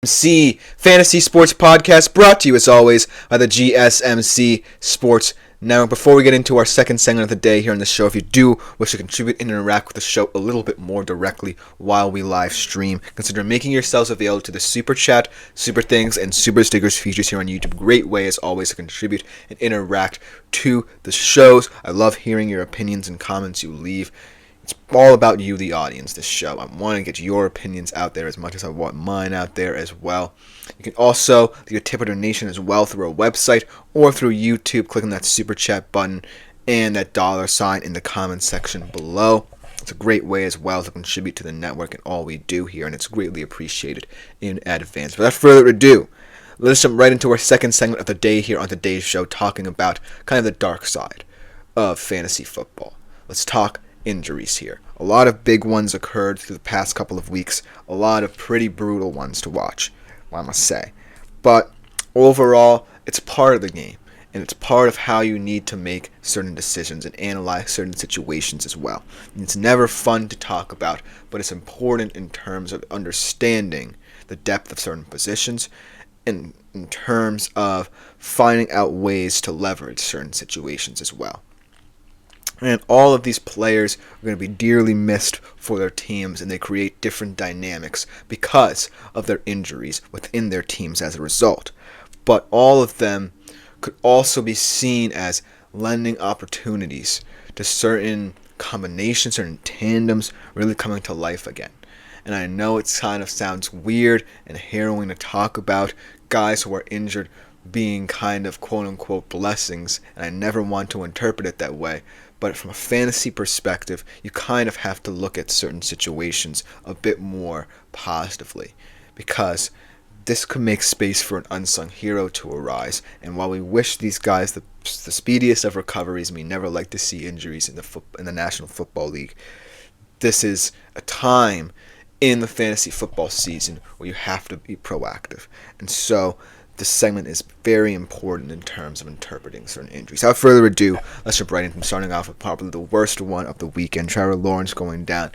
GSMC Fantasy Sports Podcast, brought to you as always by the GSMC Sports Network. Before we get into our second segment of the day here on the show, if you do wish to contribute and interact with the show a little bit more directly while we live stream, consider making yourselves available to the Super Chat, Super Things, and Super Stickers features here on YouTube. Great way as always to contribute and interact to the shows. I love hearing your opinions and comments you leave. It's all about you, the audience, this show. I want to get your opinions out there as much as I want mine out there as well. You can also leave a tip or donation as well through our website or through YouTube. Click on that Super Chat button and that $sign in the comment section below. It's a great way as well to contribute to the network and all we do here, and it's greatly appreciated in advance. Without further ado, let's jump right into our second segment of the day here on today's show, talking about kind of the dark side of fantasy football. Let's talk injuries here. A lot of big ones occurred through the past couple of weeks. A lot of pretty brutal ones to watch, I must say. But overall, it's part of the game, and it's part of how you need to make certain decisions and analyze certain situations as well. And it's never fun to talk about, but it's important in terms of understanding the depth of certain positions and in terms of finding out ways to leverage certain situations as well. And all of these players are going to be dearly missed for their teams, and they create different dynamics because of their injuries within their teams as a result. But all of them could also be seen as lending opportunities to certain combinations, certain tandems really coming to life again. And I know it kind of sounds weird and harrowing to talk about guys who are injured being kind of quote-unquote blessings, and I never want to interpret it that way. But from a fantasy perspective, you kind of have to look at certain situations a bit more positively, because this could make space for an unsung hero to arise. And while we wish these guys the speediest of recoveries, and we never like to see injuries in the National Football League, this is a time in the fantasy football season where you have to be proactive. And so this segment is very important in terms of interpreting certain injuries. Without further ado, let's jump right in, starting off with probably the worst one of the weekend. Trevor Lawrence going down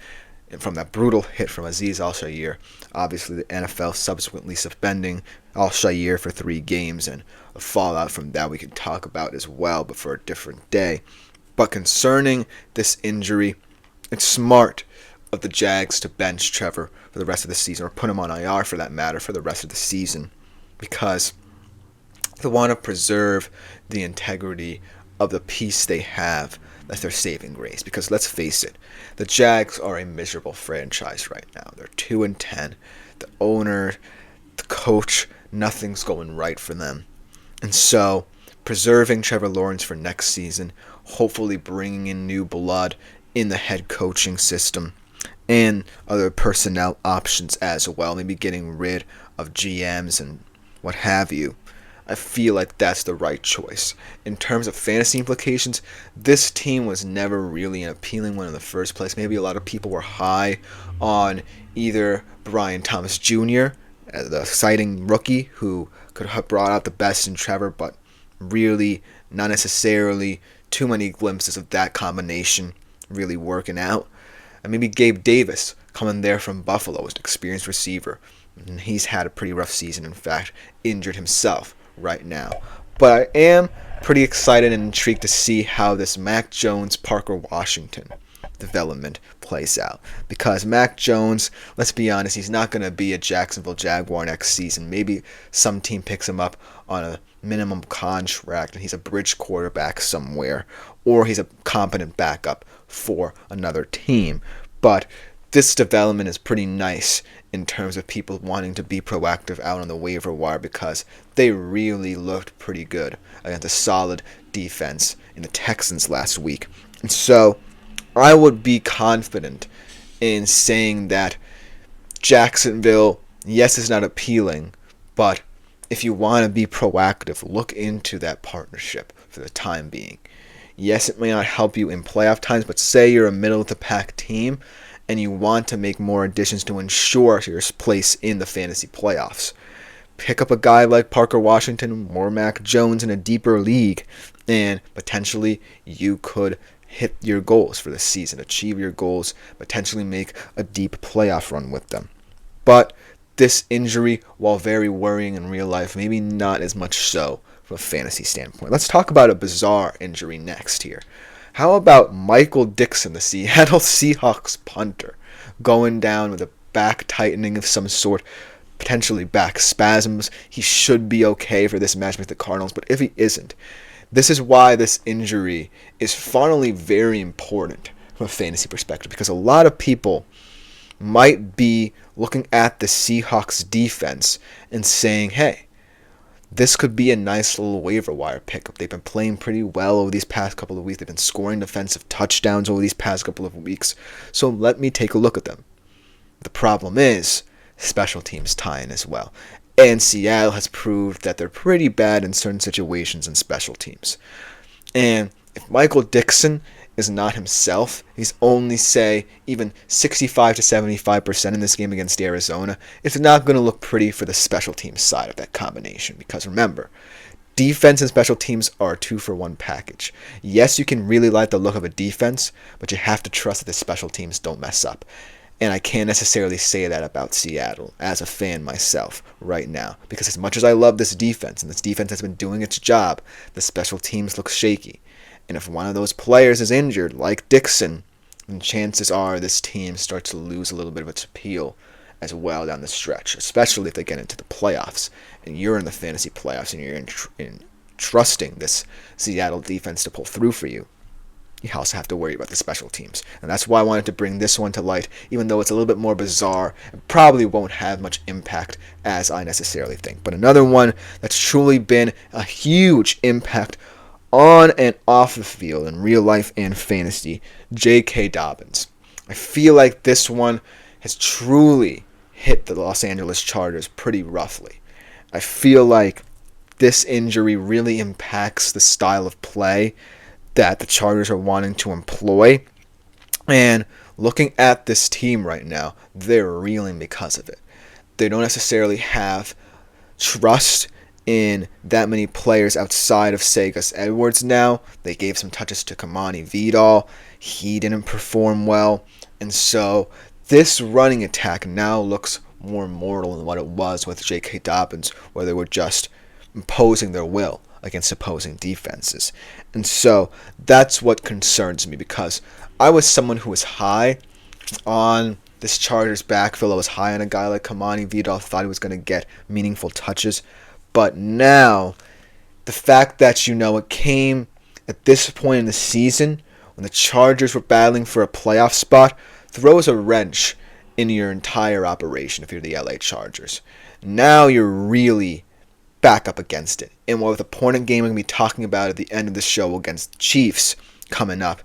from that brutal hit from Azeez Al-Shaair. Obviously, the NFL subsequently suspending Al-Shaair for 3 games, and a fallout from that we could talk about as well, but for a different day. But concerning this injury, it's smart of the Jags to bench Trevor for the rest of the season, or put him on IR for that matter for the rest of the season, because they want to preserve the integrity of the piece they have that's their saving grace. Because let's face it, the Jags are a miserable franchise right now. They're 2-10. The owner, the coach, nothing's going right for them. And so preserving Trevor Lawrence for next season, hopefully bringing in new blood in the head coaching system and other personnel options as well, maybe getting rid of GMs and what have you, I feel like that's the right choice. In terms of fantasy implications, this team was never really an appealing one in the first place. Maybe a lot of people were high on either Brian Thomas Jr., as the exciting rookie who could have brought out the best in Trevor, but really not necessarily too many glimpses of that combination really working out. And maybe Gabe Davis coming there from Buffalo as an experienced receiver. And he's had a pretty rough season, in fact, injured himself right now. But I am pretty excited and intrigued to see how this Mac Jones, Parker Washington development plays out. Because Mac Jones, let's be honest, he's not going to be a Jacksonville Jaguar next season. Maybe some team picks him up on a minimum contract and he's a bridge quarterback somewhere, or he's a competent backup for another team. But this development is pretty nice in terms of people wanting to be proactive out on the waiver wire, because they really looked pretty good against a solid defense in the Texans last week. And so I would be confident in saying that Jacksonville, yes, is not appealing, but if you want to be proactive, look into that partnership for the time being. Yes, it may not help you in playoff times, but say you're a middle-of-the-pack team and you want to make more additions to ensure your place in the fantasy playoffs. Pick up a guy like Parker Washington or Mac Jones in a deeper league, and potentially you could hit your goals for the season, achieve your goals, potentially make a deep playoff run with them. But this injury, while very worrying in real life, maybe not as much so from a fantasy standpoint. Let's talk about a bizarre injury next here. How about Michael Dickson, the Seattle Seahawks punter, going down with a back tightening of some sort, potentially back spasms? He should be okay for this match with the Cardinals, but if he isn't, this is why this injury is finally very important from a fantasy perspective, because a lot of people might be looking at the Seahawks defense and saying, hey, this could be a nice little waiver wire pickup. They've been playing pretty well over these past couple of weeks. They've been scoring defensive touchdowns over these past couple of weeks. So let me take a look at them. The problem is special teams tie in as well. And Seattle has proved that they're pretty bad in certain situations in special teams. And if Michael Dickson is not himself, he's only, say, even 65 to 75% in this game against Arizona, it's not going to look pretty for the special teams side of that combination. Because remember, defense and special teams are a 2-for-1 package. Yes, you can really like the look of a defense, but you have to trust that the special teams don't mess up. And I can't necessarily say that about Seattle as a fan myself right now. Because as much as I love this defense, and this defense has been doing its job, the special teams look shaky. And if one of those players is injured, like Dickson, then chances are this team starts to lose a little bit of its appeal as well down the stretch, especially if they get into the playoffs. And you're in the fantasy playoffs and you're trusting this Seattle defense to pull through for you. You also have to worry about the special teams. And that's why I wanted to bring this one to light, even though it's a little bit more bizarre and probably won't have much impact as I necessarily think. But another one that's truly been a huge impact on and off the field in real life and fantasy, J.K. Dobbins. I feel like this one has truly hit the Los Angeles Chargers pretty roughly. I feel like this injury really impacts the style of play that the Chargers are wanting to employ. And looking at this team right now, they're reeling because of it. They don't necessarily have trust in that many players outside of, say, Gus Edwards now. They gave some touches to Kamani Vidal. He didn't perform well. And so this running attack now looks more mortal than what it was with J.K. Dobbins, where they were just imposing their will against opposing defenses. And so that's what concerns me, because I was someone who was high on this Chargers backfield. I was high on a guy like Kamani Vidal, thought he was going to get meaningful touches. But now, the fact that, it came at this point in the season when the Chargers were battling for a playoff spot throws a wrench in your entire operation if you're the LA Chargers. Now you're really back up against it. And with the opponent game we're going to be talking about at the end of the show against the Chiefs coming up,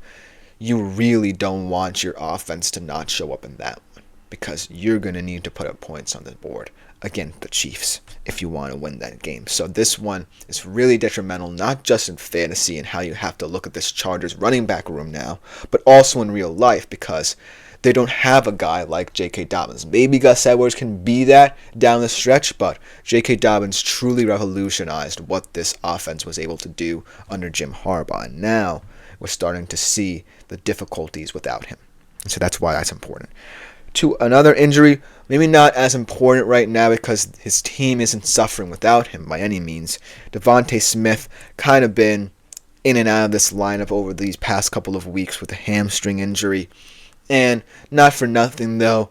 you really don't want your offense to not show up in that one, because you're going to need to put up points on the board against the Chiefs if you want to win that game. So this one is really detrimental, not just in fantasy and how you have to look at this Chargers running back room now, but also in real life, because they don't have a guy like J.K. Dobbins. Maybe Gus Edwards can be that down the stretch, but J.K. Dobbins truly revolutionized what this offense was able to do under Jim Harbaugh. And now we're starting to see the difficulties without him. And so that's why that's important. To another injury, maybe not as important right now because his team isn't suffering without him by any means. Devontae Smith kind of been in and out of this lineup over these past couple of weeks with a hamstring injury. And not for nothing, though,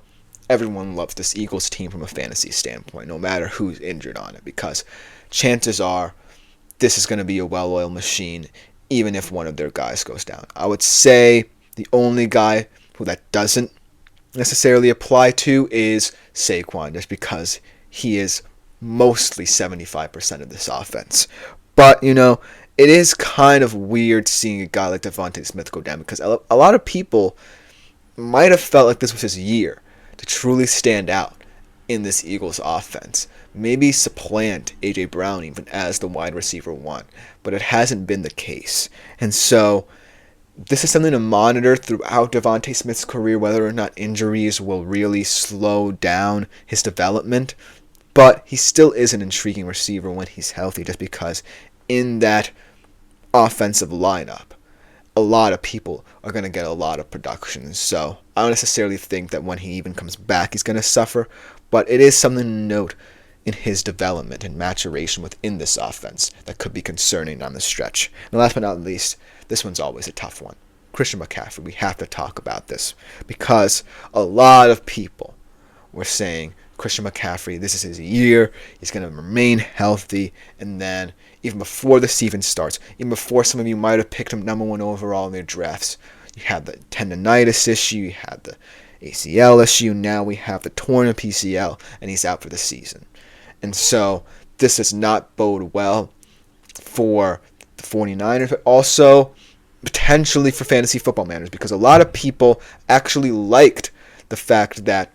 everyone loves this Eagles team from a fantasy standpoint, no matter who's injured on it, because chances are this is going to be a well-oiled machine, even if one of their guys goes down. I would say the only guy who that doesn't necessarily apply to is Saquon, just because he is mostly 75% of this offense. But, it is kind of weird seeing a guy like Devontae Smith go down, because a lot of people might have felt like this was his year to truly stand out in this Eagles offense. Maybe supplant A.J. Brown even as the wide receiver one, but it hasn't been the case. And so this is something to monitor throughout Devontae Smith's career, whether or not injuries will really slow down his development. But he still is an intriguing receiver when he's healthy, just because in that offensive lineup, a lot of people are going to get a lot of production. So I don't necessarily think that when he even comes back, he's going to suffer. But it is something to note in his development and maturation within this offense that could be concerning down the stretch. And last but not least, this one's always a tough one. Christian McCaffrey, we have to talk about this because a lot of people were saying Christian McCaffrey, this is his year, he's going to remain healthy, and then even before the season starts, even before some of you might have picked him number 1 overall in their drafts, you had the tendonitis issue, you had the ACL issue, now we have the torn PCL, and he's out for the season. And so this does not bode well for the 49ers, but also potentially for fantasy football managers, because a lot of people actually liked the fact that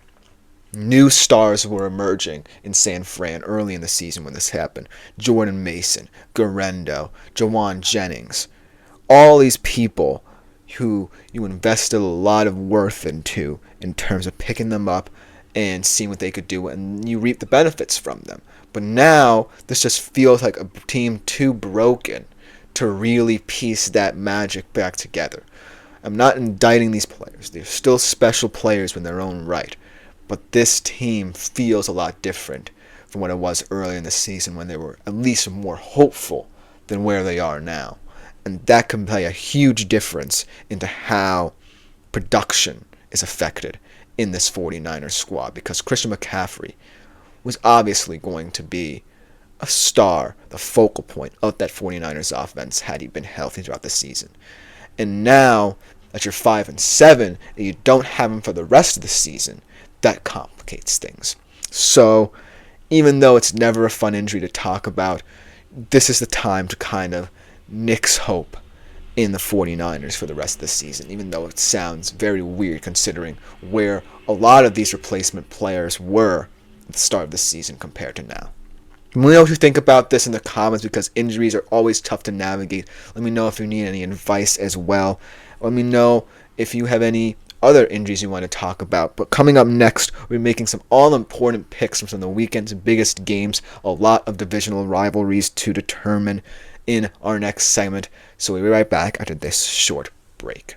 new stars were emerging in San Fran early in the season when this happened. Jordan Mason, Garendo, Jawan Jennings, all these people who you invested a lot of worth into in terms of picking them up and seeing what they could do, and you reap the benefits from them. But now this just feels like a team too broken to really piece that magic back together. I'm not indicting these players. They're still special players in their own right. But this team feels a lot different from what it was earlier in the season when they were at least more hopeful than where they are now. And that can play a huge difference into how production is affected in this 49ers squad, because Christian McCaffrey was obviously going to be a star, the focal point of that 49ers offense had he been healthy throughout the season. And now that you're 5-7 and you don't have him for the rest of the season, that complicates things. So even though it's never a fun injury to talk about, this is the time to kind of nix hope in the 49ers for the rest of the season, even though it sounds very weird considering where a lot of these replacement players were at the start of the season compared to now. Let me know what you think about this in the comments, because injuries are always tough to navigate. Let me know if you need any advice as well. Let me know if you have any other injuries you want to talk about. But coming up next, we're making some all-important picks from some of the weekend's biggest games, a lot of divisional rivalries to determine in our next segment. So we'll be right back after this short break.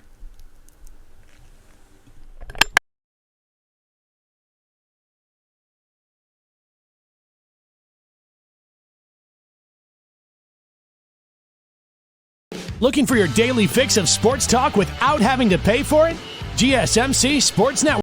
Looking for your daily fix of sports talk without having to pay for it? GSMC Sports Network.